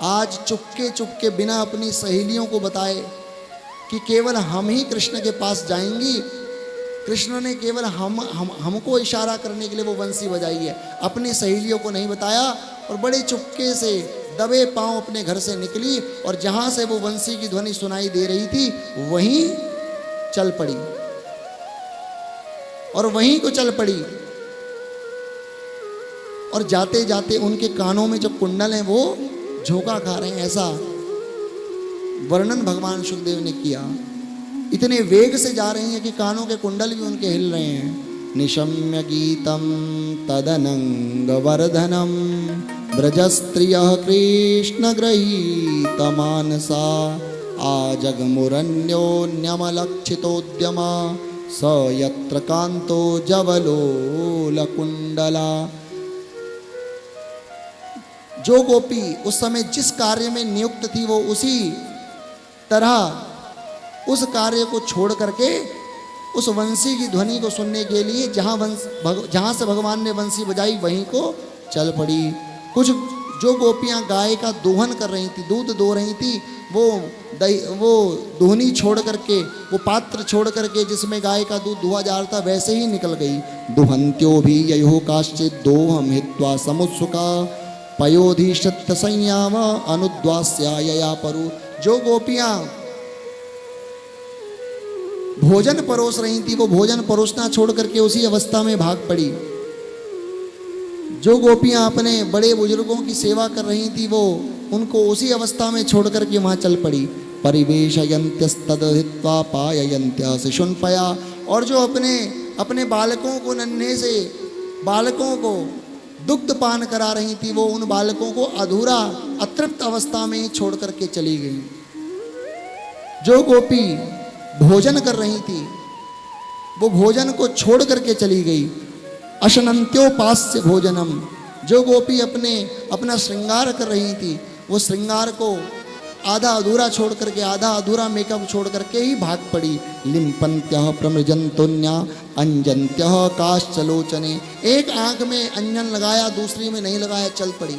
आज चुपके चुपके बिना अपनी सहेलियों को बताए कि केवल हम ही कृष्ण के पास जाएंगी, कृष्ण ने केवल हमको इशारा करने के लिए वो बंसी बजाई है, अपनी सहेलियों को नहीं बताया। और बड़े चुपके से दबे पांव अपने घर से निकली और जहां से वो बंसी की ध्वनि सुनाई दे रही थी वहीं चल पड़ी और वहीं को चल पड़ी। और जाते जाते उनके कानों में जो कुंडल हैं वो झोंका खा रहे हैं, ऐसा वर्णन भगवान सुखदेव ने किया। इतने वेग से जा रही हैं कि कानों के कुंडल भी उनके हिल रहे हैं। निशम्य गीतम तदनंग वर्धनम ब्रजस्त्रियः कृष्ण गृहीत मानसा आजगमुरन्योन्यमलक्षितोद्यमा स यत्र कांतो जवलोलकुंडला। जो गोपी उस समय जिस कार्य में नियुक्त थी वो उसी तरह उस कार्य को छोड़ करके उस वंशी की ध्वनि को सुनने के लिए जहां से भगवान ने वंशी बजाई वहीं को चल पड़ी। कुछ जो गोपियां गाय का दोहन कर रही थी, दूध दो रही थी, वो दोहनी छोड़ करके, वो पात्र छोड़ करके जिसमें गाय का दूध दुहा जा रहा था वैसे ही निकल गई। दुहंत्यो भी ययो काश्चित दोहम हित्वा समुत्सुका पयोधिशत संयाम अनुद्वास्या परु। जो गोपियां भोजन परोस रही थी वो भोजन परोसना छोड़ करके उसी अवस्था में भाग पड़ी। जो गोपियां अपने बड़े बुजुर्गों की सेवा कर रही थी वो उनको उसी अवस्था में छोड़ करके वहां चल पड़ी। परिवेशयन्त्यस्तद्हित्वा पाययन्त्य शिशुन्पया। और जो अपने बालकों को नन्हे से बालकों को दुग्ध पान करा रही थी वो उन बालकों को अधूरा अतृप्त अवस्था में ही छोड़ करके चली गई। जो गोपी भोजन कर रही थी वो भोजन को छोड़ करके चली गई। अशनन्त्योपास्य भोजनम। जो गोपी अपना श्रृंगार कर रही थी वो श्रृंगार को आधा अधूरा छोड़ करके, आधा अधूरा मेकअप छोड़ करके ही भाग पड़ी। लिम्पन्त्यः प्रमृजन्तोन्या अंजन्त्यः काश्चलोचने। एक आंख में अंजन लगाया दूसरी में नहीं लगाया, चल पड़ी।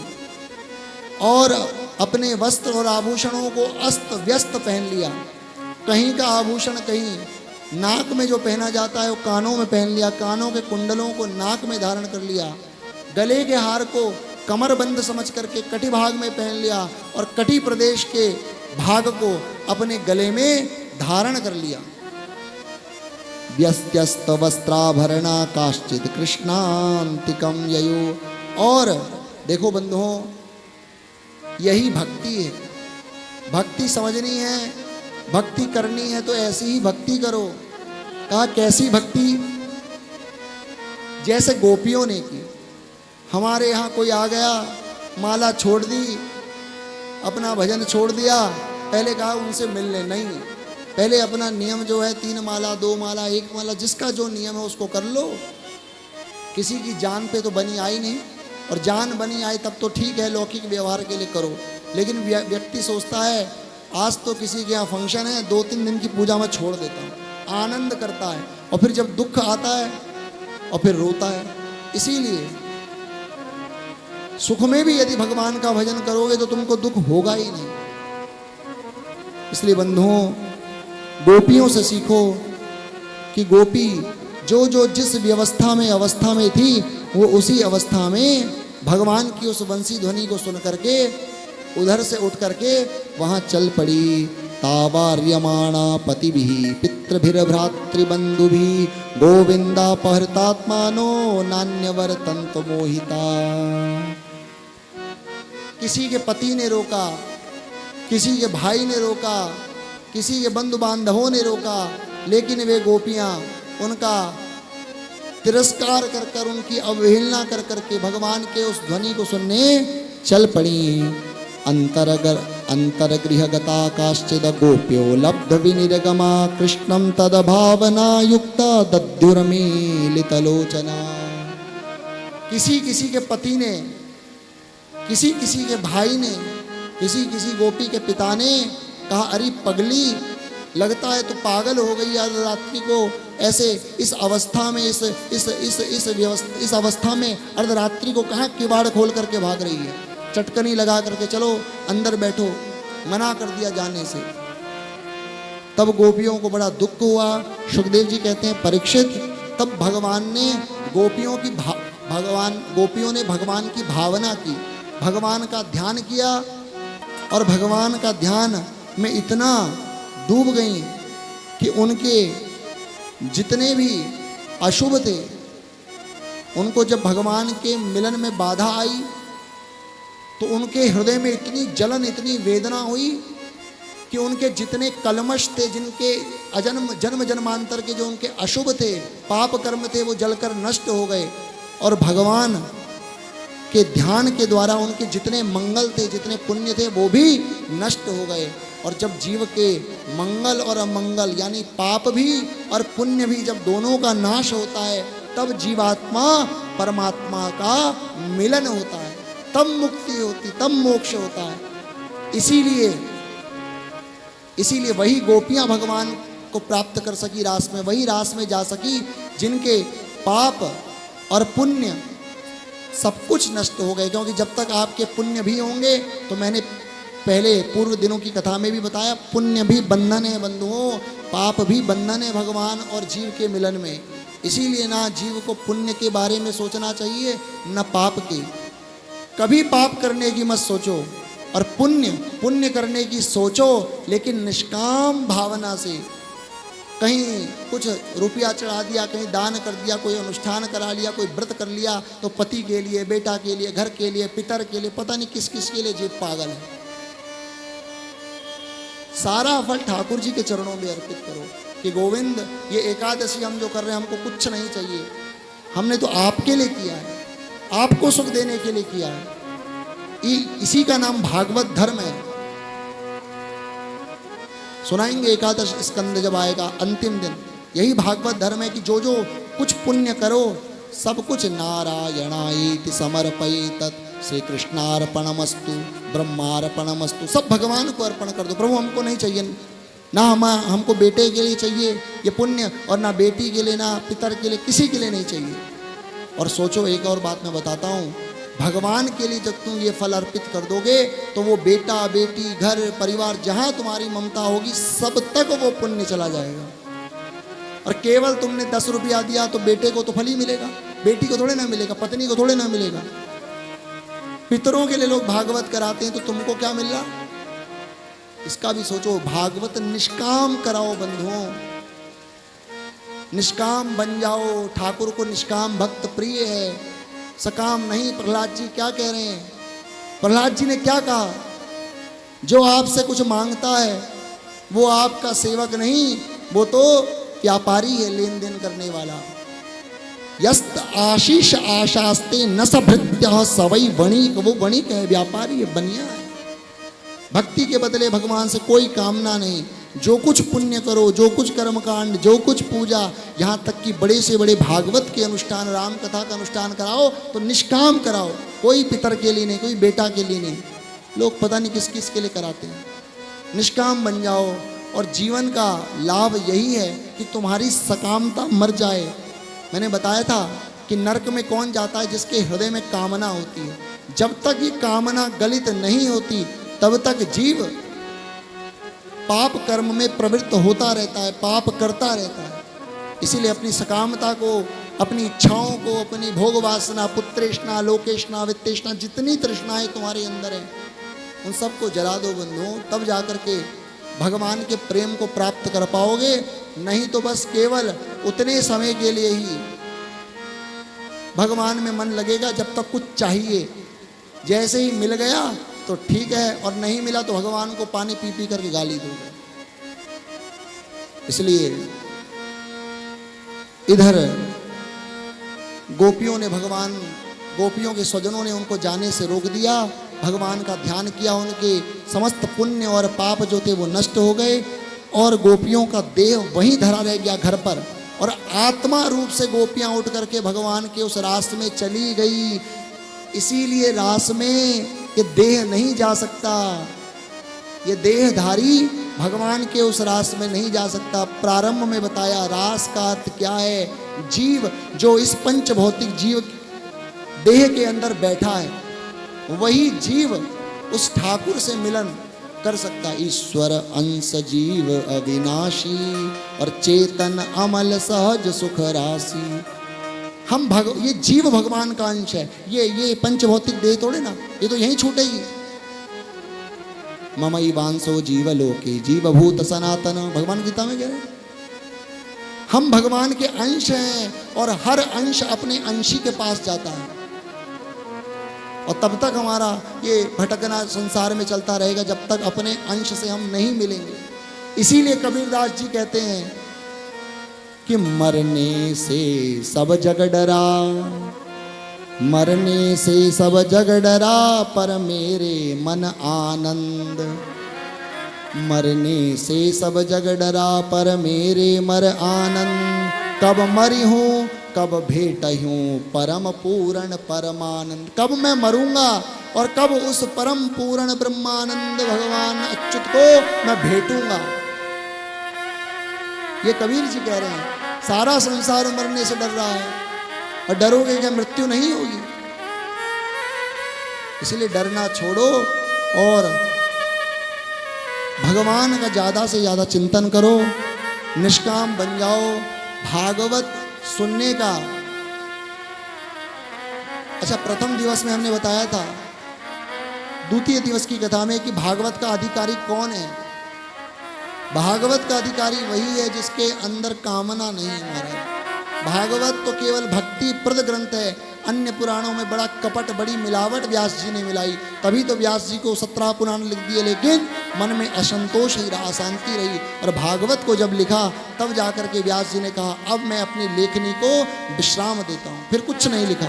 और अपने वस्त्र और आभूषणों को अस्त व्यस्त पहन लिया। कहीं का आभूषण कहीं, नाक में जो पहना जाता है वो कानों में पहन लिया, कानों के कुंडलों को नाक में धारण कर लिया, गले के हार को कमरबंद समझ करके कटी भाग में पहन लिया और कटी प्रदेश के भाग को अपने गले में धारण कर लिया। व्यस्त्यस्त वस्त्राभरणा काश्चित कृष्णांतिकम ययो। और देखो बंधुओं, यही भक्ति है। भक्ति समझनी है, भक्ति करनी है तो ऐसी ही भक्ति करो। कहा कैसी भक्ति? जैसे गोपियों ने की। हमारे यहाँ कोई आ गया, माला छोड़ दी, अपना भजन छोड़ दिया, पहले कहा उनसे मिलने नहीं, पहले अपना नियम जो है 3 माला 2 माला 1 माला जिसका जो नियम है उसको कर लो। किसी की जान पे तो बनी आई नहीं, और जान बनी आई तब तो ठीक है, लौकिक व्यवहार के लिए करो। लेकिन व्यक्ति सोचता है आज तो किसी के यहाँ फंक्शन है, 2-3 दिन की पूजा में छोड़ देता हूँ, आनंद करता है, और फिर जब दुख आता है और फिर रोता है। इसीलिए सुख में भी यदि भगवान का भजन करोगे तो तुमको दुख होगा ही नहीं। इसलिए बंधुओं, गोपियों से सीखो कि गोपी जो जिस अवस्था में थी वो उसी अवस्था में भगवान की उस वंशी ध्वनि को सुन करके उधर से उठ करके वहां चल पड़ी। तावार्यमाणा पतिभिः पितृभिर्भ्रातृबन्धुभिः गोविन्दापहृतात्मानो नान्यवर्तन्त मोहिता। किसी के पति ने रोका, किसी के भाई ने रोका, किसी के बंधु बांधवों ने रोका, लेकिन वे गोपियां उनका तिरस्कार कर कर, उनकी अवहेलना कर करके भगवान के उस ध्वनि को सुनने चल पड़ी। अंतरगृहगता काश्चिद गोप्यो लब्ध विनिर्गमा कृष्णं तद भावना युक्ता दद्युर्मीलितलोचना। किसी किसी के पति ने, किसी किसी के भाई ने, किसी किसी गोपी के पिता ने कहा अरे पगली, लगता है तो पागल हो गई आज रात्रि को ऐसे इस अवस्था में, इस अवस्था में अर्धरात्रि को कहाँ किवाड़ खोल करके भाग रही है। चटकनी लगा करके चलो अंदर बैठो, मना कर दिया जाने से। तब गोपियों को बड़ा दुख हुआ। सुखदेव जी कहते हैं परीक्षित, तब भगवान ने गोपियों ने भगवान की भावना की, भगवान का ध्यान किया और भगवान का ध्यान में इतना डूब गई कि उनके जितने भी अशुभ थे, उनको जब भगवान के मिलन में बाधा आई तो उनके हृदय में इतनी जलन, इतनी वेदना हुई कि उनके जितने कलमश थे, जिनके जन्म जन्मांतर के जो उनके अशुभ थे, पाप कर्म थे, वो जलकर नष्ट हो गए और भगवान के ध्यान के द्वारा उनके जितने मंगल थे, जितने पुण्य थे, वो भी नष्ट हो गए। और जब जीव के मंगल और अमंगल यानी पाप भी और पुण्य भी जब दोनों का नाश होता है, तब जीवात्मा परमात्मा का मिलन होता है, तब मुक्ति होती, तब मोक्ष होता है। इसीलिए वही गोपियां भगवान को प्राप्त कर सकी रास में, वही रास में जा सकी जिनके पाप और पुण्य सब कुछ नष्ट हो गए। क्योंकि जब तक आपके पुण्य भी होंगे, तो मैंने पहले पूर्व दिनों की कथा में भी बताया, पुण्य भी बंधन है बंधुओं, पाप भी बंधन है भगवान और जीव के मिलन में। इसीलिए ना जीव को पुण्य के बारे में सोचना चाहिए, न पाप के। कभी पाप करने की मत सोचो और पुण्य करने की सोचो, लेकिन निष्काम भावना से। कहीं कुछ रुपया चढ़ा दिया, कहीं दान कर दिया, कोई अनुष्ठान करा लिया, कोई व्रत कर लिया, तो पति के लिए, बेटा के लिए, घर के लिए, पितर के लिए, पता नहीं किस किस के लिए जीव पागल है। सारा फल ठाकुर जी के चरणों में अर्पित करो कि गोविंद, ये एकादशी हम जो कर रहे हैं, हमको कुछ नहीं चाहिए, हमने तो आपके लिए किया है, आपको सुख देने के लिए किया है। इसी का नाम भागवत धर्म है। सुनाएंगे एकादश स्कंद जब आएगा अंतिम दिन, यही भागवत धर्म है कि जो जो कुछ पुण्य करो, सब कुछ नारायणायेति समर्पयेतत्, श्री कृष्णार्पणमस्तु, ब्रह्मार्पणमस्तु, सब भगवान को अर्पण कर दो। प्रभु हमको नहीं चाहिए, ना हमको बेटे के लिए चाहिए ये पुण्य, और ना बेटी के लिए, ना पितर के लिए, किसी के लिए नहीं चाहिए। और सोचो, एक और बात मैं बताता हूँ, भगवान के लिए जब तुम ये फल अर्पित कर दोगे, तो वो बेटा, बेटी, घर, परिवार, जहाँ तुम्हारी ममता होगी, सब तक वो पुण्य चला जाएगा। और केवल तुमने 10 रुपया दिया तो बेटे को तो फल ही मिलेगा, बेटी को थोड़े ना मिलेगा, पत्नी को थोड़े ना मिलेगा। पितरों के लिए लोग भागवत कराते हैं, तो तुमको क्या मिल रहा, इसका भी सोचो। भागवत निष्काम कराओ बंधुओं, निष्काम बन जाओ। ठाकुर को निष्काम भक्त प्रिय है, सकाम नहीं। प्रहलाद जी क्या कह रहे हैं? प्रहलाद जी ने क्या कहा? जो आपसे कुछ मांगता है वो आपका सेवक नहीं, वो तो व्यापारी है, लेन देन करने वाला। यस्त आशीष आशास्ते न सभृत्य सवई वणिक, वो वणिक है, व्यापारी है, बनिया है। भक्ति के बदले भगवान से कोई कामना नहीं। जो कुछ पुण्य करो, जो कुछ कर्मकांड, जो कुछ पूजा, यहाँ तक कि बड़े से बड़े भागवत के अनुष्ठान, राम कथा का अनुष्ठान कराओ तो निष्काम कराओ, कोई पितर के लिए नहीं, कोई बेटा के लिए नहीं। लोग पता नहीं किस किस के लिए कराते हैं। निष्काम बन जाओ, और जीवन का लाभ यही है कि तुम्हारी सकामता मर जाए। मैंने बताया था कि नरक में कौन जाता है? जिसके हृदय में कामना होती है। जब तक ये कामना गलित नहीं होती, तब तक जीव पाप कर्म में प्रवृत्त होता रहता है, पाप करता रहता है। इसीलिए अपनी सकामता को, अपनी इच्छाओं को, अपनी भोग वासना, पुत्रेष्णा, लोकेष्णा, वित्तेष्णा, जितनी तृष्णाएं तुम्हारे अंदर है, उन सबको जला दो बंधुओं, तब जाकर के भगवान के प्रेम को प्राप्त कर पाओगे। नहीं तो बस केवल उतने समय के लिए ही भगवान में मन लगेगा जब तक कुछ चाहिए। जैसे ही मिल गया तो ठीक है, और नहीं मिला तो भगवान को पानी पी पी करके गाली दोगे। इसलिए इधर गोपियों के स्वजनों ने उनको जाने से रोक दिया, भगवान का ध्यान किया, उनके समस्त पुण्य और पाप जो थे वो नष्ट हो गए, और गोपियों का देह वहीं धरा रह गया घर पर, और आत्मा रूप से गोपियां उठ करके भगवान के उस रास में चली गई। इसीलिए रास में ये देह नहीं जा सकता, ये देहधारी भगवान के उस रास में नहीं जा सकता। प्रारंभ में बताया रास का अर्थ क्या है? जीव जो इस पंच भौतिक जीव देह के अंदर बैठा है, वही जीव उस ठाकुर से मिलन कर सकता। ईश्वर अंश जीव अविनाशी और चेतन अमल सहज सुख राशि। हम ये जीव भगवान का अंश है। ये पंचभौतिक देह थोड़े ना, ये तो यहीं छूटेगी। ममई वांसो जीवलोके जीवभूत सनातन, भगवान गीता में कह रहे हैं। हम भगवान के अंश हैं और हर अंश अपने अंशी के पास जाता है। और तब तक हमारा ये भटकना संसार में चलता रहेगा जब तक अपने अंश से हम नहीं मिलेंगे। इसीलिए कबीरदास जी कहते हैं कि मरने से सब जग डरा, मरने से सब जग डरा, पर मेरे मन आनंद। मरने से सब जग डरा, पर मेरे मर आनंद। कब मरी हूँ कब भेट हूँ परम पूर्ण परमानंद। कब मैं मरूंगा और कब उस परम पूर्ण ब्रह्मानंद भगवान अच्युत को मैं भेटूंगा। ये कबीर जी कह रहे हैं। सारा संसार मरने से डर रहा है और डरोगे क्या मृत्यु नहीं होगी? इसलिए डरना छोड़ो और भगवान का ज्यादा से ज्यादा चिंतन करो, निष्काम बन जाओ। भागवत सुनने का, अच्छा प्रथम दिवस में हमने बताया था, द्वितीय दिवस की कथा में कि भागवत का अधिकारी कौन है। भागवत का अधिकारी वही है जिसके अंदर कामना नहीं है महाराज। भागवत तो केवल भक्ति प्रद ग्रंथ है। अन्य पुराणों में बड़ा कपट, बड़ी मिलावट व्यास जी ने मिलाई, तभी तो व्यास जी को 17 पुराण लिख दिए, लेकिन मन में असंतोष ही रहा, अशांति रही। और भागवत को जब लिखा तब जाकर के व्यास जी ने कहा अब मैं अपनी लेखनी को विश्राम देता हूँ। फिर कुछ नहीं लिखा,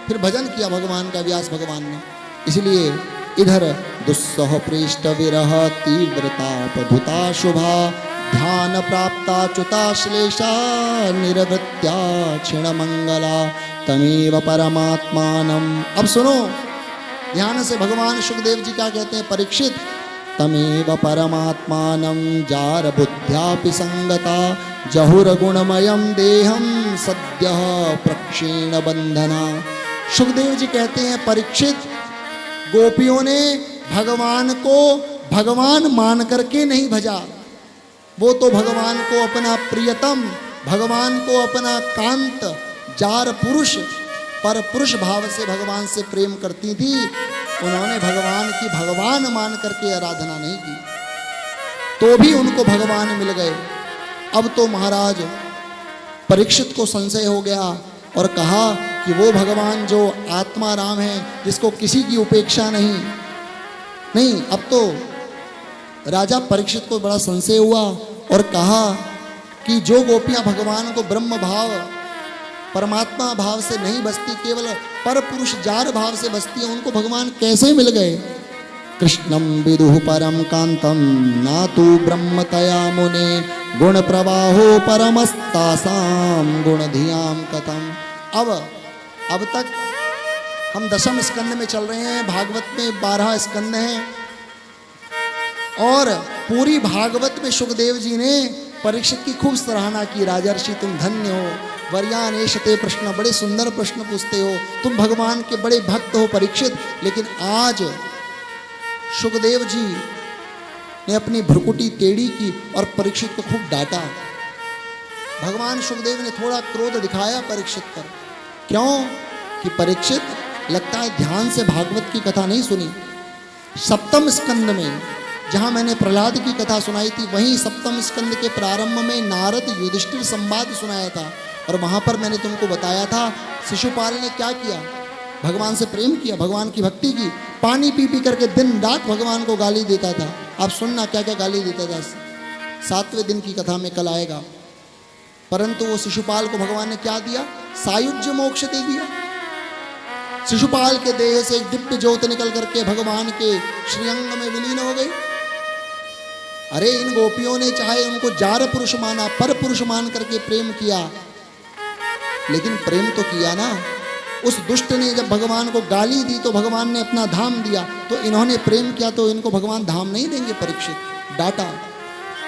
फिर भजन किया भगवान का व्यास भगवान ने। इसलिए इधर दुस्सह पृष्ठ विरह तीव्रतापधुता शुभा, ध्यान प्राप्ता च्युता श्लेषा, निरवृत्या क्षीण मंगला, तमेव परमात्मानम। अब सुनो ध्यान से, भगवान सुखदेव जी क्या कहते हैं, परीक्षित तमेव परमात्मानम जार बुद्ध्यापि संगता, जहुर गुणमयम देहम सद्य प्रक्षीण बंधना। सुखदेव जी कहते हैं परीक्षित, गोपियों ने भगवान को भगवान मान करके नहीं भजा। वो तो भगवान को अपना प्रियतम, भगवान को अपना कांत, जार पुरुष, पर पुरुष भाव से भगवान से प्रेम करती थी। उन्होंने भगवान की भगवान मान करके आराधना नहीं की, तो भी उनको भगवान मिल गए। अब तो महाराज परीक्षित को संशय हो गया और कहा कि वो भगवान जो आत्मा राम है, जिसको किसी की उपेक्षा नहीं। अब तो राजा परीक्षित को बड़ा संशय हुआ और कहा कि जो गोपियां भगवान को ब्रह्म भाव, परमात्मा भाव से नहीं बसती, केवल पर पुरुष जार भाव से बसती है, उनको भगवान कैसे मिल गए। कृष्णम विदुः परम कांतम नातु ब्रह्मतया मुने, गुण प्रवाहो परमस्तासाम गुण धियाम कथम। अब तक हम 10वें स्कंद में चल रहे हैं। भागवत में 12 स्कंद हैं और पूरी भागवत में सुखदेव जी ने परीक्षित की खूब सराहना की। राजर्षि तुम धन्य हो, वर्यानेशते प्रश्न, बड़े सुंदर प्रश्न पूछते हो, तुम भगवान के बड़े भक्त हो परीक्षित। लेकिन आज सुखदेव जी ने अपनी भ्रुकुटी टेढ़ी की और परीक्षित को खूब डांटा। भगवान सुखदेव ने थोड़ा क्रोध दिखाया परीक्षित पर। क्यों? कि परीक्षित लगता है ध्यान से भागवत की कथा नहीं सुनी। 7वें स्कंद में जहाँ मैंने प्रहलाद की कथा सुनाई थी, वहीं 7वें स्कंद के प्रारंभ में नारद युधिष्ठिर संवाद सुनाया था। और वहाँ पर मैंने तुमको बताया था शिशुपाल ने क्या किया, भगवान से प्रेम किया, भगवान की भक्ति की, पानी पी पी करके दिन रात भगवान को गाली देता था। आप सुनना क्या क्या गाली देता था, 7वें दिन की कथा में कल आएगा। परंतु वो शिशुपाल को भगवान ने क्या दिया, सायुज्य मोक्ष दे दिया। शिशुपाल के देह से एक दिव्य ज्योत निकल करके भगवान के श्रीअंग में विलीन हो गई। अरे इन गोपियों ने चाहे उनको जार पुरुष माना, पर पुरुष मान करके प्रेम किया, लेकिन प्रेम तो किया ना। उस दुष्ट ने जब भगवान को गाली दी तो भगवान ने अपना धाम दिया, तो इन्होंने प्रेम किया तो इनको भगवान धाम नहीं देंगे। परीक्षित डाटा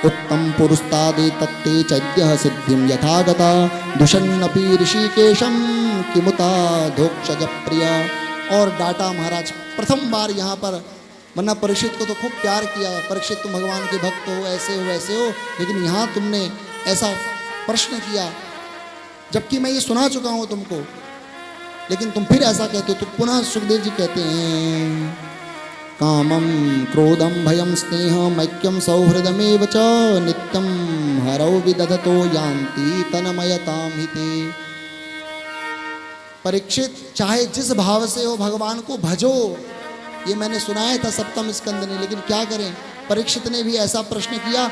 उत्तम पुरुस्तादे तत्ते चैद्य सिद्धिम यथागता, दुषन्नपि ऋषिकेशम किमुता धोक्षज प्रिया। और डांटा महाराज। प्रथम बार यहाँ पर, वरना परीक्षित को तो खूब प्यार किया, परीक्षित तुम भगवान के भक्त हो, ऐसे हो वैसे हो, लेकिन यहाँ तुमने ऐसा प्रश्न किया, जबकि मैं ये सुना चुका हूँ तुमको, लेकिन तुम फिर ऐसा कहते हो। तो पुनः सुखदेव जी कहते हैं, कामम क्रोधम भयम स्नेहम ऐक्यम सौहृदमेव च नित्यम हरौ विदधतो यान्ति तन्मयताम हिते। परीक्षित, चाहे जिस भाव से हो भगवान को भजो, ये मैंने सुनाया था सप्तम स्कंद ने, लेकिन क्या करें, परीक्षित ने भी ऐसा प्रश्न किया।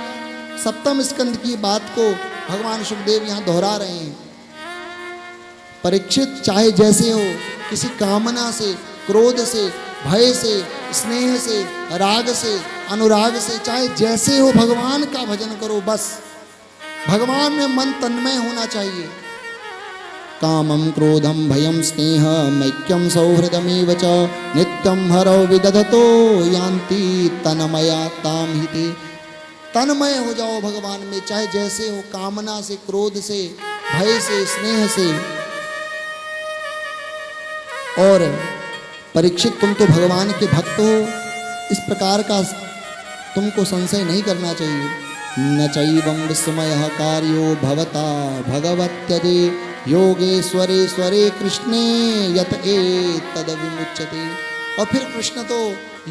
सप्तम स्कंद की बात को भगवान सुखदेव यहाँ दोहरा रहे हैं। परीक्षित, चाहे जैसे हो, किसी कामना से, क्रोध से, भय से, स्नेह से, राग से, अनुराग से, चाहे जैसे हो, भगवान का भजन करो। बस भगवान में मन तन्मय होना चाहिए। कामं क्रोधं भयं स्नेहं ऐक्यं सौहृदमेव च नित्यं हरौ विदधतो यान्ति तन्मयतां हिते। तन्मय हो जाओ भगवान में, चाहे जैसे हो, कामना से, क्रोध से, भय से, स्नेह से। और परीक्षित, तुम तो भगवान के भक्त हो, इस प्रकार का तुमको संशय नहीं करना चाहिए। न चैवं विस्मयः कार्यो भवता भगवत्यजे योगेश्वरेश्वरे कृष्णे यत एतद् विमुच्यते। और फिर कृष्ण तो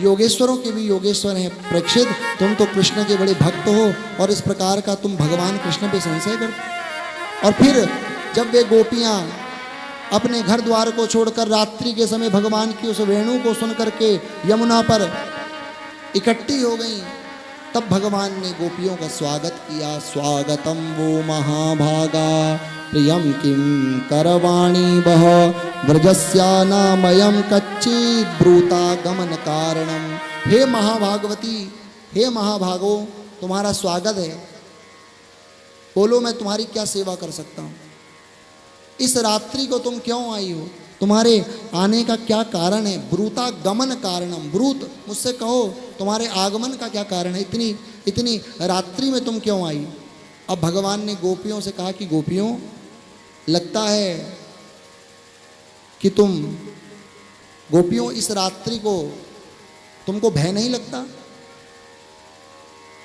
योगेश्वरों के भी योगेश्वर हैं। परीक्षित, तुम तो कृष्ण के बड़े भक्त हो और इस प्रकार का तुम भगवान कृष्ण पे संशय करते। और फिर जब वे गोपियाँ अपने घर द्वार को छोड़कर रात्रि के समय भगवान की उस वेणु को सुन करके यमुना पर इकट्ठी हो गईं, तब भगवान ने गोपियों का स्वागत किया। स्वागतम वो महाभागा प्रियम किम करवाणी बह व्रजस्यानामयं कच्चित् ब्रूता गमन कारणम। हे महाभागवती, हे महाभागो, तुम्हारा स्वागत है। बोलो मैं तुम्हारी क्या सेवा कर सकता हूँ। इस रात्रि को तुम क्यों आई हो, तुम्हारे आने का क्या कारण है। ब्रूता गमन कारणम, ब्रूत मुझसे कहो तुम्हारे आगमन का क्या कारण है, इतनी रात्रि में तुम क्यों आई। अब भगवान ने गोपियों से कहा कि गोपियों, लगता है कि तुम गोपियों इस रात्रि को तुमको भय नहीं लगता।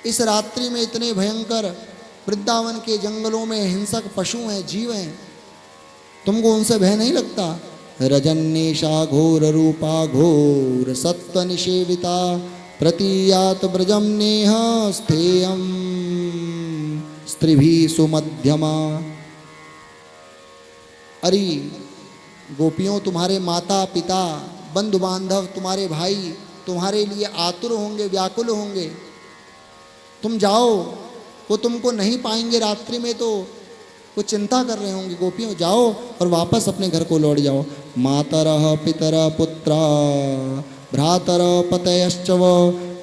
इस रात्रि में इतने भयंकर वृंदावन के जंगलों में हिंसक पशु हैं, जीव हैं, तुमको उनसे भय नहीं लगता। रजन्येषा घोर रूपा घोर सत्व निषेविता प्रतीयात ब्रजम नेह स्थेयम स्त्रिभी सुमध्यमा। अरे गोपियों, तुम्हारे माता पिता, बंधु बांधव, तुम्हारे भाई तुम्हारे लिए आतुर होंगे, व्याकुल होंगे। तुम जाओ, वो तुमको नहीं पाएंगे रात्रि में, तो वो चिंता कर रहे होंगे। गोपियों, जाओ और वापस अपने घर को लौट जाओ। मातरः पितरः पुत्रा भ्रातरः पतयश्च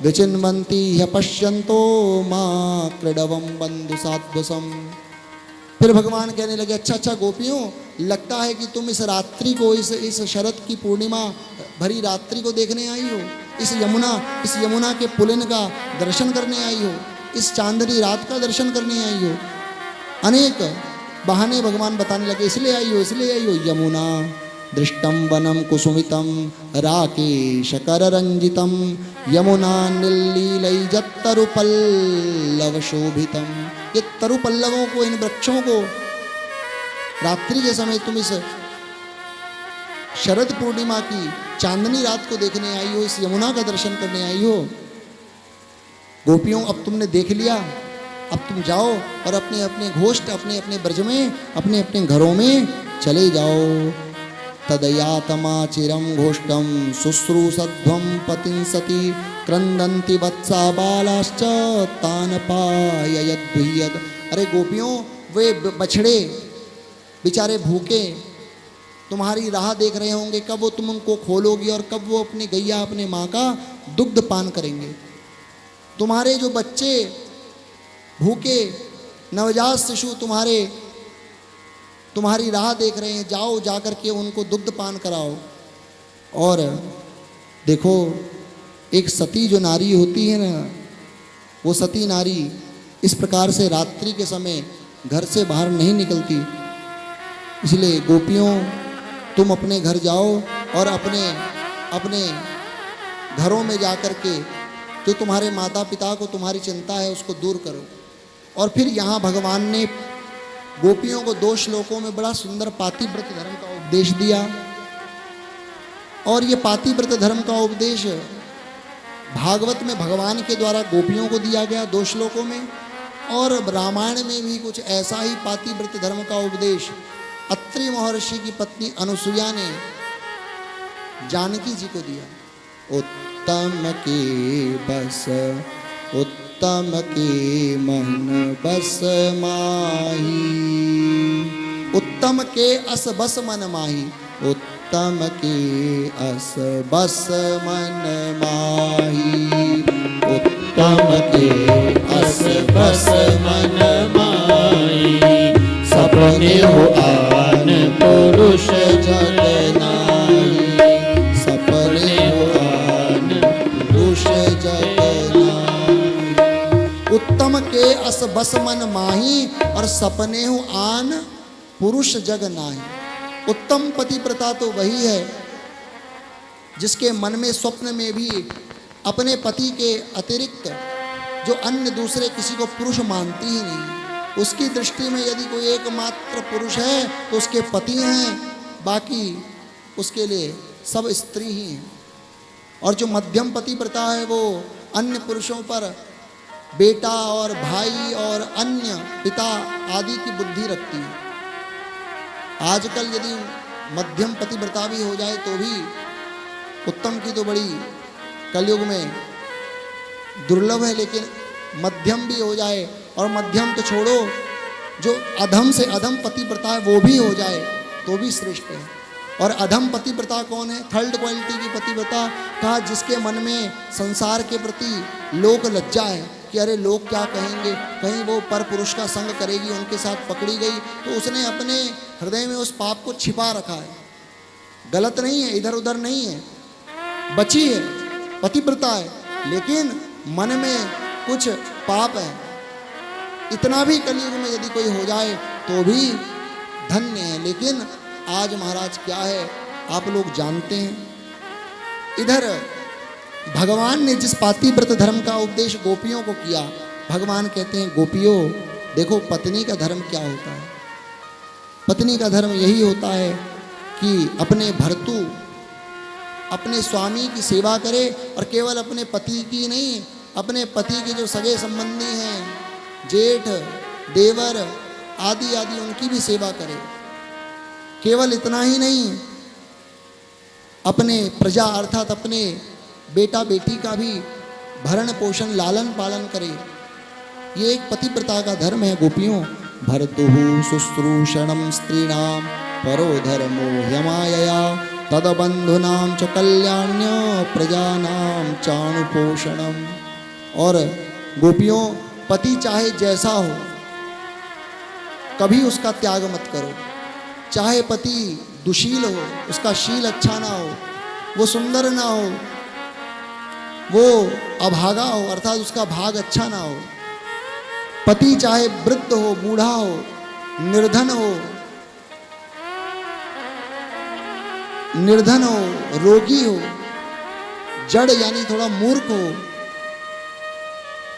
विचिन्वन्ति ह्यपश्यन्तो मां क्रीडवं बन्धु साध्वसम्। फिर भगवान कहने लगे, अच्छा गोपियों, लगता है कि तुम इस रात्रि को, इस शरद की पूर्णिमा भरी रात्रि को देखने आई हो, इस यमुना के पुलिन का दर्शन करने आई हो, इस चांदनी रात का दर्शन करने आई हो। अनेक बहाने भगवान बताने लगे, इसलिए आई हो। यमुना दृष्टम वनम कुसुमितम राकेश कर रंजितम यमुना नीलैजत्तरु पल्लव शोभितम। ये तरु पल्लवों को, इन वृक्षों को रात्रि के समय तुम इस शरद पूर्णिमा की चांदनी रात को देखने आई हो, इस यमुना का दर्शन करने आई हो। गोपियों, अब तुमने देख लिया, अब तुम जाओ और अपने अपने घोष्ठ, अपने अपने ब्रज में, अपने अपने घरों में चले जाओ। तदयातमा चिरम घोष्टम शुश्रूषध्वं पतिं सती क्रंदन्ति वत्सा बालाश्च तान पाययद्भुयद। अरे गोपियों, वे बछड़े बेचारे भूखे तुम्हारी राह देख रहे होंगे, कब वो तुम उनको खोलोगी और कब वो अपनी गैया, अपने माँ का दुग्ध पान करेंगे। तुम्हारे जो बच्चे भूखे नवजात शिशु तुम्हारी राह देख रहे हैं, जाओ जाकर के उनको दुग्ध पान कराओ। और देखो, एक सती जो नारी होती है ना, वो सती नारी इस प्रकार से रात्रि के समय घर से बाहर नहीं निकलती। इसलिए गोपियों, तुम अपने घर जाओ और अपने अपने घरों में जाकर के जो तुम्हारे माता पिता को तुम्हारी चिंता है उसको दूर करो। और फिर यहाँ भगवान ने गोपियों को 2 श्लोकों में बड़ा सुंदर पातिव्रत धर्म का उपदेश दिया। और ये पातिव्रत धर्म का उपदेश भागवत में भगवान के द्वारा गोपियों को दिया गया 2 श्लोकों में, और रामायण में भी कुछ ऐसा ही पातिव्रत धर्म का उपदेश अत्रि महर्षि की पत्नी अनुसुईया ने जानकी जी को दिया। उत्तम के बस उत्तम के मन बस माही, उत्तम के अस बस मन माही, उत्तम के अस बस मन माही, उत्तम के अस बस मन माही, सपने हो आन पुरुष जग नाही, सपने हो आन पुरुष जग नाही। उत्तम के अस बस मन माही और सपने हो आन पुरुष जग नाही। उत्तम पतिव्रता तो वही है जिसके मन में स्वप्न में भी अपने पति के अतिरिक्त जो अन्य दूसरे किसी को पुरुष मानती ही नहीं। उसकी दृष्टि में यदि कोई एकमात्र पुरुष है तो उसके पति हैं, बाकी उसके लिए सब स्त्री ही हैं। और जो मध्यम पतिव्रता है वो अन्य पुरुषों पर बेटा और भाई और अन्य पिता आदि की बुद्धि रखती है। आजकल यदि मध्यम पतिव्रता भी हो जाए तो भी उत्तम की तो बड़ी कलयुग में दुर्लभ है, लेकिन मध्यम भी हो जाए, और मध्यम तो छोड़ो, जो अधम से अधम पतिव्रता है वो भी हो जाए तो भी श्रेष्ठ है। और अधम पतिव्रता कौन है? थर्ड क्वालिटी की पतिव्रता कहा जिसके मन में संसार के प्रति लोक लज्जा है कि अरे लोग क्या कहेंगे, कहीं वो पर पुरुष का संग करेगी, उनके साथ पकड़ी गई तो उसने अपने हृदय में उस पाप को छिपा रखा है। गलत नहीं है, इधर उधर नहीं है, बची है, पतिव्रता है, लेकिन मन में कुछ पाप है। इतना भी कलयुग में यदि कोई हो जाए तो भी धन्य है। लेकिन आज महाराज क्या है आप लोग जानते हैं, इधर भगवान ने जिस पातिव्रत धर्म का उपदेश गोपियों को किया, भगवान कहते हैं गोपियों देखो पत्नी का धर्म क्या होता है। पत्नी का धर्म यही होता है कि अपने भर्तु अपने स्वामी की सेवा करे, और केवल अपने पति की नहीं, अपने पति के जो सगे संबंधी हैं, जेठ देवर आदि आदि उनकी भी सेवा करे। केवल इतना ही नहीं, अपने प्रजा अर्थात अपने बेटा बेटी का भी भरण पोषण लालन पालन करे। ये एक पतिव्रता का धर्म है गोपियों। भर्तुः शुश्रूषणं स्त्रीणां परो धर्मो ह्यमायया तदबंधूनां च कल्याण्य प्रजानां चाणुपोषणम। और गोपियों पति चाहे जैसा हो कभी उसका त्याग मत करो। चाहे पति दुशील हो, उसका शील अच्छा ना हो, वो सुंदर ना हो, वो अभागा हो अर्थात उसका भाग अच्छा ना हो, पति चाहे वृद्ध हो, बूढ़ा हो, निर्धन हो, रोगी हो, जड़ यानी थोड़ा मूर्ख हो,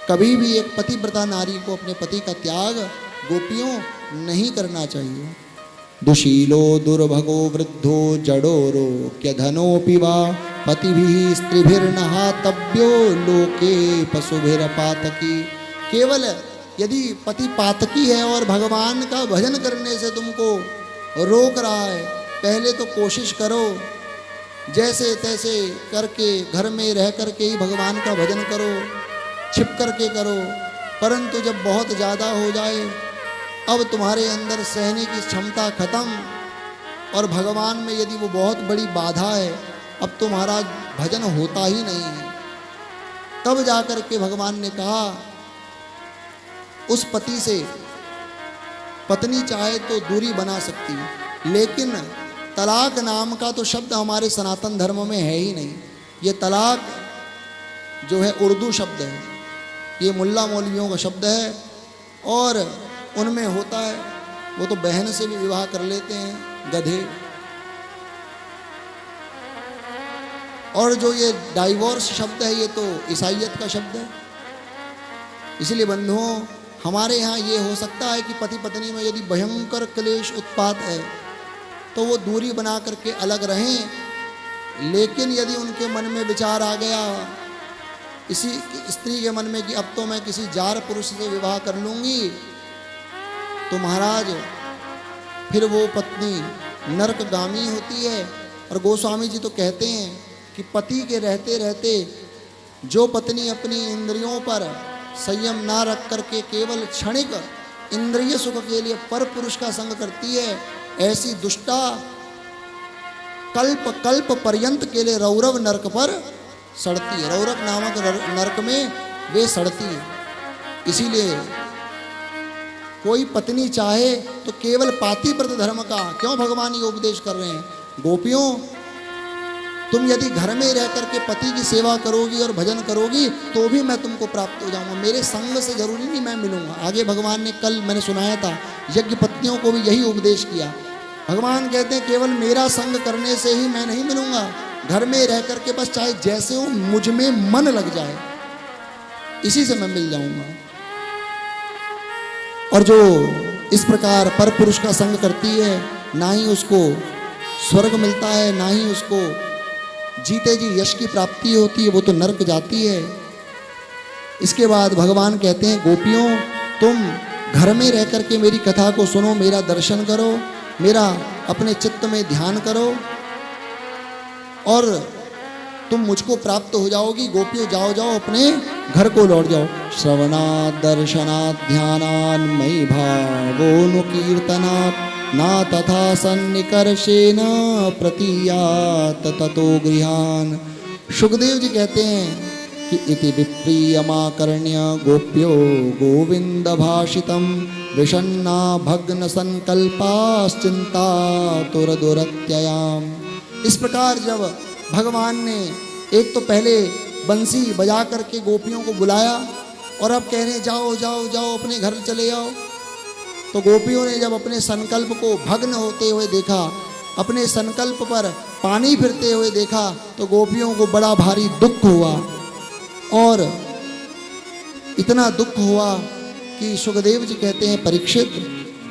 कभी भी एक पतिव्रता नारी को अपने पति का त्याग गोपियों नहीं करना चाहिए। दुशीलो दुर्भगो वृद्धो जडोरो क्यधनोऽपि वा पतिभिः स्त्रीभिर्नहातव्यो लोके पशुभिरपातकी। केवल यदि पति पातकी है और भगवान का भजन करने से तुमको रोक रहा है, पहले तो कोशिश करो जैसे तैसे करके घर में रह करके ही भगवान का भजन करो, छिप करके करो। परंतु जब बहुत ज़्यादा हो जाए, अब तुम्हारे अंदर सहने की क्षमता खत्म, और भगवान में यदि वो बहुत बड़ी बाधा है, अब तो महाराज भजन होता ही नहीं है, तब जाकर के भगवान ने कहा उस पति से पत्नी चाहे तो दूरी बना सकती है, लेकिन तलाक नाम का तो शब्द हमारे सनातन धर्म में है ही नहीं। ये तलाक जो है उर्दू शब्द है, ये मुल्ला मौलवियों का शब्द है, और उनमें होता है वो तो बहन से भी विवाह कर लेते हैं गधे। और जो ये डाइवोर्स शब्द है ये तो ईसाइयत का शब्द है। इसलिए बंधुओं, हमारे यहाँ ये हो सकता है कि पति पत्नी में यदि भयंकर क्लेश उत्पात है तो वो दूरी बना करके अलग रहें, लेकिन यदि उनके मन में विचार आ गया इसी स्त्री के मन में कि अब तो मैं किसी जार पुरुष से विवाह कर लूँगी, तो महाराज फिर वो पत्नी नरकगामी होती है। और गोस्वामी जी तो कहते हैं कि पति के रहते रहते जो पत्नी अपनी इंद्रियों पर संयम ना रख करके केवल क्षणिक इंद्रिय सुख के लिए पर पुरुष का संग करती है, ऐसी दुष्टा कल्प कल्प पर्यंत के लिए रौरव नरक पर सड़ती है। रौरव नामक नरक में वे सड़ती है। इसीलिए कोई पत्नी चाहे तो केवल पातिव्रत धर्म का, क्यों भगवान ये उपदेश कर रहे हैं, गोपियों तुम यदि घर में रह करके पति की सेवा करोगी और भजन करोगी तो भी मैं तुमको प्राप्त हो जाऊंगा, मेरे संग से जरूरी नहीं मैं मिलूंगा। आगे भगवान ने कल मैंने सुनाया था यज्ञ पत्नियों को भी यही उपदेश किया। भगवान कहते हैं केवल मेरा संग करने से ही मैं नहीं मिलूंगा, घर में रह करके बस चाहे जैसे हो मुझ में मन लग जाए, इसी से मैं मिल जाऊंगा। और जो इस प्रकार पर पुरुष का संग करती है, ना ही उसको स्वर्ग मिलता है, ना ही उसको जीते जी यश की प्राप्ति होती है, वो तो नरक जाती है। इसके बाद भगवान कहते हैं गोपियों तुम घर में रह करके मेरी कथा को सुनो, मेरा दर्शन करो, मेरा अपने चित्त में ध्यान करो और तुम मुझको प्राप्त हो जाओगी। गोपियों जाओ जाओ अपने घर को लौट जाओ। श्रवणात् दर्शनात् ध्यानान् मयि भावोनुकीर्तनात् ना तथा सन्निकर्षेण प्रतीयात् ततो गृहान्। सुखदेव जी कहते हैं कि इति विप्रियमाकर्ण्य गोप्यो गोविंद भाषितम् विषन्ना भग्न संकल्पाश्चिंता तुरदुरत्ययाम्। इस प्रकार जब भगवान ने एक तो पहले बंसी बजा करके गोपियों को बुलाया और अब कह रहे जाओ जाओ जाओ अपने घर चले जाओ, तो गोपियों ने जब अपने संकल्प को भग्न होते हुए देखा, अपने संकल्प पर पानी फिरते हुए देखा, तो गोपियों को बड़ा भारी दुख हुआ। और इतना दुख हुआ कि सुखदेव जी कहते हैं परीक्षित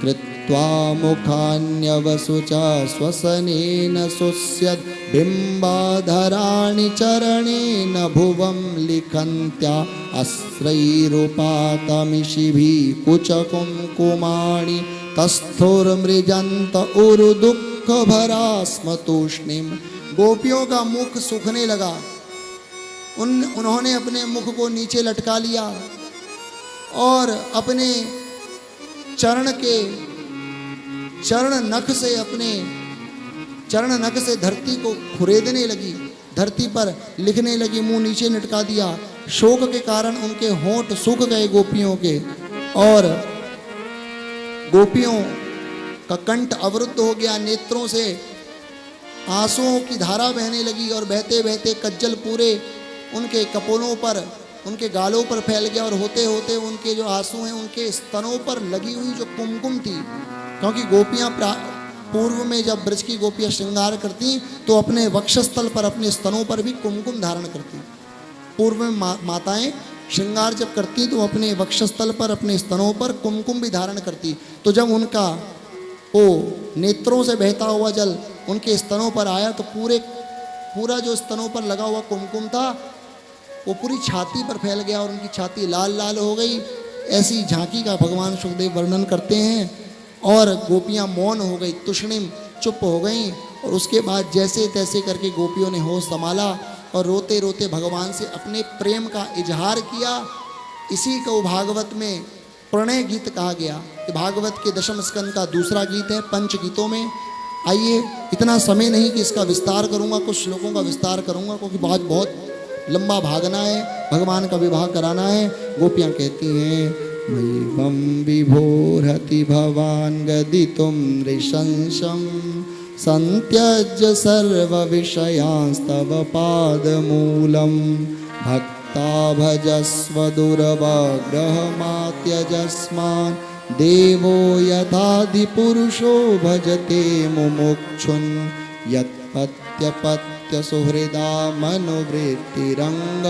कृत्वा मुखान्यवसुचा स्वसनेन सुस्यद् बिम्बाधराणि चरणेन भुवं लिखन्त्या अस्रैरुपातमिषिभिः कुचकुङ्कुमाणि तस्थोर्मृजन्त उरुदुःखभरा स्म तूष्णीम्। गोपियों का मुख सूखने लगा, उन्होंने अपने मुख को नीचे लटका लिया और अपने चरण नख से धरती को खुरेदने लगी, धरती पर लिखने लगी, मुंह नीचे लटका दिया। शोक के कारण उनके होंठ सूख गए गोपियों के, और गोपियों का कंठ अवरुद्ध हो गया, नेत्रों से आंसुओं की धारा बहने लगी और बहते बहते कज्जल पूरे उनके कपोलों पर, उनके गालों पर फैल गया। और होते होते उनके जो आंसू हैं उनके स्तनों पर लगी हुई जो कुमकुम थी, क्योंकि गोपियां पूर्व में जब ब्रज की गोपियां श्रृंगार करती तो अपने वक्षस्थल पर, अपने स्तनों पर भी कुमकुम धारण करती। पूर्व में माताएं श्रृंगार जब करती तो अपने वक्षस्थल पर, अपने स्तनों पर कुमकुम भी धारण करती। तो जब उनका वो नेत्रों से बहता हुआ जल उनके स्तनों पर आया तो पूरा जो स्तनों पर लगा हुआ कुमकुम था वो पूरी छाती पर फैल गया और उनकी छाती लाल लाल हो गई। ऐसी झांकी का भगवान सुखदेव वर्णन करते हैं। और गोपियां मौन हो गई, तुष्णिम चुप हो गई। और उसके बाद जैसे तैसे करके गोपियों ने होश संभाला और रोते रोते भगवान से अपने प्रेम का इजहार किया। इसी को भागवत में प्रणय गीत कहा गया। कि भागवत के दशम स्कंद का दूसरा गीत है पंच गीतों में। आइए, इतना समय नहीं कि इसका विस्तार करूंगा, कुछ श्लोकों का विस्तार करूंगा क्योंकि बहुत लंबा भागना है, भगवान का विवाह कराना है। गोपियां कहती हैं मयिवं विभोरति भवान् गदितुं नृशंसं संत्यज्य सर्व विषयांस्तव पादमूलं भक्ता भजस्व दुर्वाग्रहमात्यजस्मान् देवो यथाधिपुरुषो भजते मुमुक्षुन् यत्पत्यपत्य नित्यसुहृदा मनोवृत्तिरङ्ग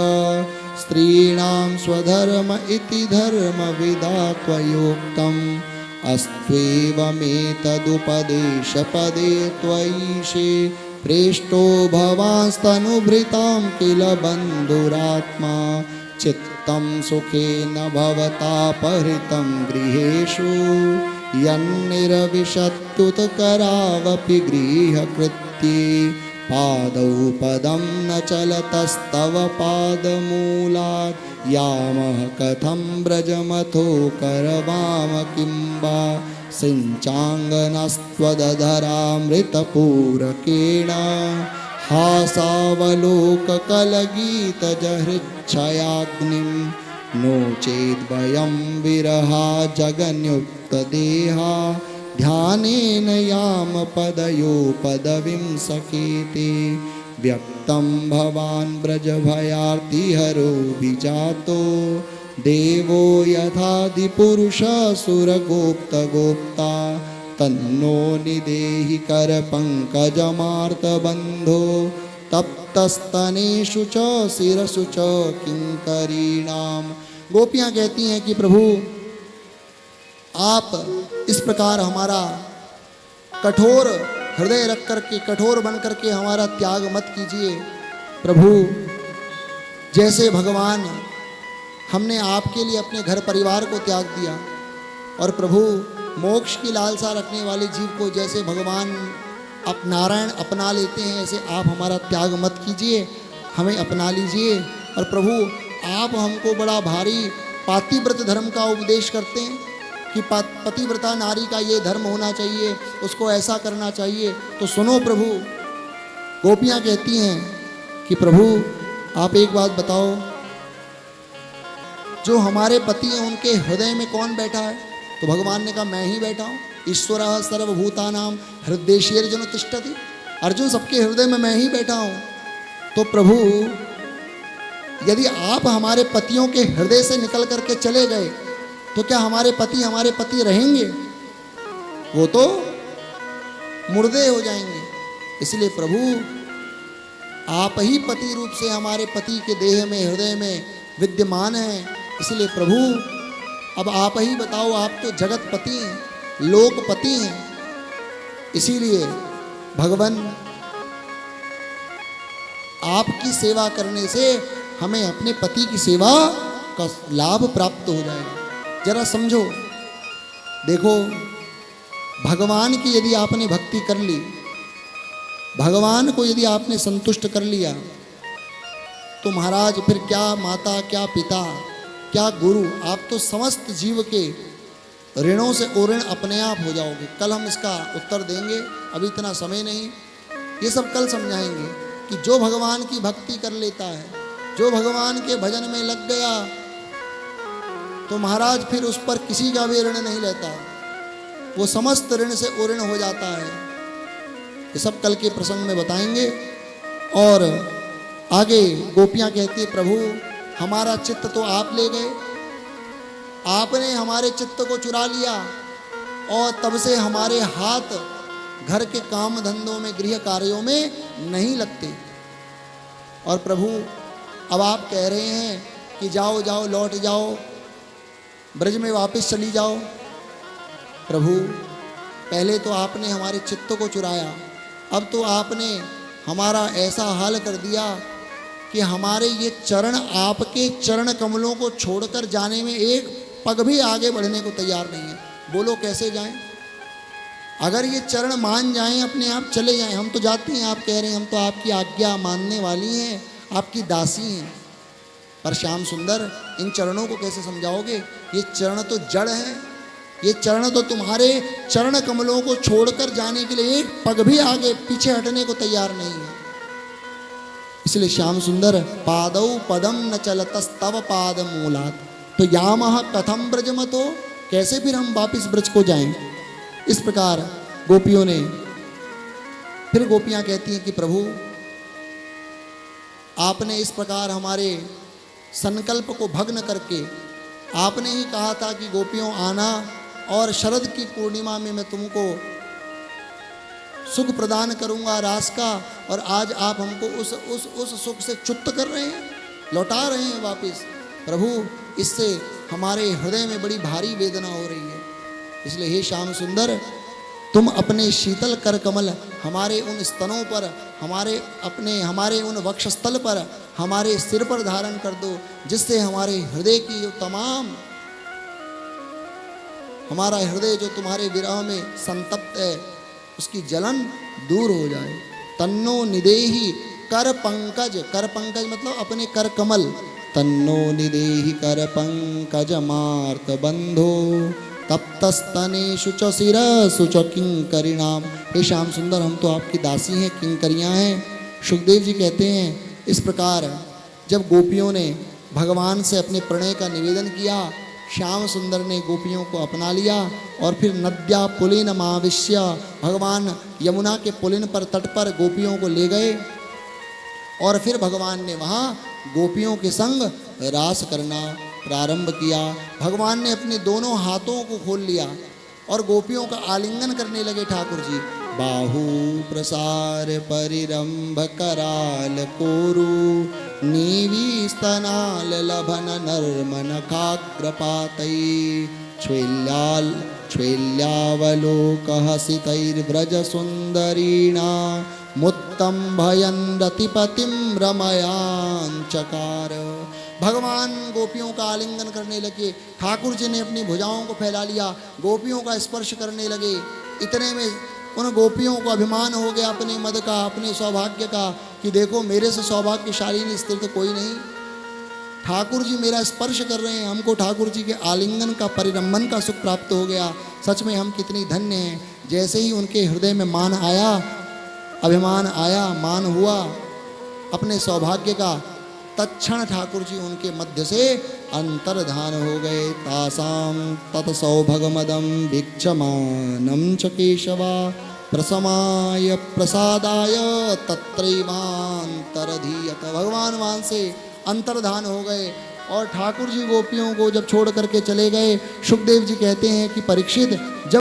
स्त्रीणां स्वधर्म इति धर्मविदा त्वयोक्तम् अस्त्वेवमेतदुपदेशपदे त्वयीशे प्रेष्टो भवांस्तनुभृतां किल बन्धुरात्मा चित्तं सुखेन भवता परितं गृहेषु यन्निरविशत्युत्करावपि गृहकृत्ये पादौ पदं न चलतस्तव पादमूलात् यामः कथं ब्रजमथो करवाम किं वा सिञ्चाङ्गनस्त्वदधरामृतपूरकेण हासावलोककलगीतजहृच्छयाग्निं नो चेद्वयं विरहा जगन्युक्तदेहा ध्यानेन याम पदयो पदवीं सखेति व्यक्तं भवान् ब्रजभयार्तिहरो विजातो देवो यथादिपुरुषासुरगोप्तगोप्ता तन्नो निदेहि करपङ्कजमार्तबन्धो तप्तस्तनेषु च शिरसु च किंकरीणाम। गोपियाँ कहती हैं कि प्रभु आप इस प्रकार हमारा कठोर हृदय रख करके, कठोर बन करके हमारा त्याग मत कीजिए। प्रभु जैसे भगवान हमने आपके लिए अपने घर परिवार को त्याग दिया, और प्रभु मोक्ष की लालसा रखने वाले जीव को जैसे भगवान आप नारायण अपना लेते हैं, ऐसे आप हमारा त्याग मत कीजिए, हमें अपना लीजिए। और प्रभु आप हमको बड़ा भारी पातिव्रत धर्म का उपदेश करते हैं कि पतिव्रता नारी का ये धर्म होना चाहिए, उसको ऐसा करना चाहिए। तो सुनो प्रभु, गोपियाँ कहती हैं कि प्रभु आप एक बात बताओ, जो हमारे पति हैं उनके हृदय में कौन बैठा है? तो भगवान ने कहा मैं ही बैठा हूँ। ईश्वरः सर्वभूतानां हृदयेर्जुन तिष्ठति। अर्जुन सबके हृदय में मैं ही बैठा हूँ। तो प्रभु यदि आप हमारे पतियों के हृदय से निकल करके चले गए तो क्या हमारे पति रहेंगे? वो तो मुर्दे हो जाएंगे। इसलिए प्रभु आप ही पति रूप से हमारे पति के देह में, हृदय में विद्यमान हैं। इसलिए प्रभु अब आप ही बताओ, आप तो जगतपति हैं, लोकपति हैं। इसीलिए भगवान आपकी सेवा करने से हमें अपने पति की सेवा का लाभ प्राप्त हो जाएगा। जरा समझो, देखो भगवान की यदि आपने भक्ति कर ली, भगवान को यदि आपने संतुष्ट कर लिया, तो महाराज फिर क्या माता, क्या पिता, क्या गुरु, आप तो समस्त जीव के ऋणों से ओऋण अपने आप हो जाओगे। कल हम इसका उत्तर देंगे, अभी इतना समय नहीं, ये सब कल समझाएंगे कि जो भगवान की भक्ति कर लेता है, जो भगवान के भजन में लग गया, तो महाराज फिर उस पर किसी का भी ऋण नहीं लेता, वो समस्त ऋण से ओऋण हो जाता है। ये सब कल के प्रसंग में बताएंगे। और आगे गोपियाँ कहती प्रभु हमारा चित्त तो आप ले गए, आपने हमारे चित्त को चुरा लिया, और तब से हमारे हाथ घर के काम धंधों में, गृह कार्यों में नहीं लगते। और प्रभु अब आप कह रहे हैं कि जाओ जाओ, लौट जाओ, ब्रज में वापस चली जाओ। प्रभु पहले तो आपने हमारे चित्त को चुराया, अब तो आपने हमारा ऐसा हाल कर दिया कि हमारे ये चरण, आपके चरण कमलों को छोड़कर जाने में एक पग भी आगे बढ़ने को तैयार नहीं है। बोलो कैसे जाएं? अगर ये चरण मान जाएं, अपने आप चले जाएं, हम तो जाते हैं, आप कह रहे हैं हम तो आपकी आज्ञा मानने वाली हैं, आपकी दासी हैं। पर श्याम सुंदर, इन चरणों को कैसे समझाओगे? ये चरण तो जड़ हैं, ये चरण तो तुम्हारे चरण कमलों को छोड़कर जाने के लिए एक पग भी आगे पीछे हटने को तैयार नहीं है। इसलिए श्याम सुंदर, पादौ पदम न चलतस्तव पाद मूलात्, तो यामः कथम ब्रजमतो, कैसे फिर हम वापिस ब्रज को जाएं? इस प्रकार गोपियों ने, फिर गोपियां कहती हैं कि प्रभु आपने इस प्रकार हमारे संकल्प को भग्न करके, आपने ही कहा था कि गोपियों आना, और शरद की पूर्णिमा में मैं तुमको सुख प्रदान करूंगा रास का, और आज आप हमको उस सुख से च्युत कर रहे हैं, लौटा रहे हैं वापस। प्रभु, इससे हमारे हृदय में बड़ी भारी वेदना हो रही है। इसलिए हे श्याम सुंदर, तुम अपने शीतल कर कमल हमारे उन स्तनों पर, हमारे उन वक्षस्थल पर, हमारे सिर पर धारण कर दो, जिससे हमारे हृदय की जो तमाम, हमारा हृदय जो तुम्हारे विरह में संतप्त है, उसकी जलन दूर हो जाए। तन्नो निदेहि कर पंकज, कर पंकज मतलब अपने कर कमल, तन्नो निदेहि कर पंकज मार्त बंधो तप्तस्तनेषु च शिरसु च किंकरिणाम। हे श्याम सुंदर, हम तो आपकी दासी हैं, किंकरियां हैं। सुखदेव जी कहते हैं, इस प्रकार जब गोपियों ने भगवान से अपने प्रणय का निवेदन किया, श्याम सुंदर ने गोपियों को अपना लिया, और फिर नद्या पुलिन माविश्य, भगवान यमुना के पुलिन पर, तट पर गोपियों को ले गए, और फिर भगवान ने वहाँ गोपियों के संग रास करना प्रारंभ किया। भगवान ने अपने दोनों हाथों को खोल लिया और गोपियों का आलिंगन करने लगे ठाकुर जी। बाहु प्रसार परिरंभ कराल कोरु, नीवी स्तनाल लभन नर्मन काग्रपातै, छ्वेल्यावलोक हसितैर्व्रज सुंदरीणा, मुत्तम भयन रतिपतिम रमयांचकार। भगवान गोपियों का आलिंगन करने लगे, ठाकुर जी ने अपनी भुजाओं को फैला लिया, गोपियों का स्पर्श करने लगे। इतने में उन गोपियों को अभिमान हो गया अपने मद का, अपने सौभाग्य का, कि देखो मेरे से सौभाग्यशाली स्त्री तो कोई नहीं, ठाकुर जी मेरा स्पर्श कर रहे हैं, हमको ठाकुर जी के आलिंगन का, परिरंभन का सुख प्राप्त हो गया, सच में हम कितनी धन्य हैं। जैसे ही उनके हृदय में मान आया, अभिमान आया, मान हुआ अपने सौभाग्य का, तत्क्षण ठाकुर जी उनके मध्य से अंतर्धान हो गए। तासाम तत्सौभगमदम भिक्षमानम च केशवा, प्रसमाय प्रसादाय तत्रैवांतरधीयत। भगवान वहाँ से अंतर्धान हो गए और ठाकुर जी गोपियों को जब छोड़ करके चले गए, सुखदेव जी कहते हैं कि परीक्षित, जब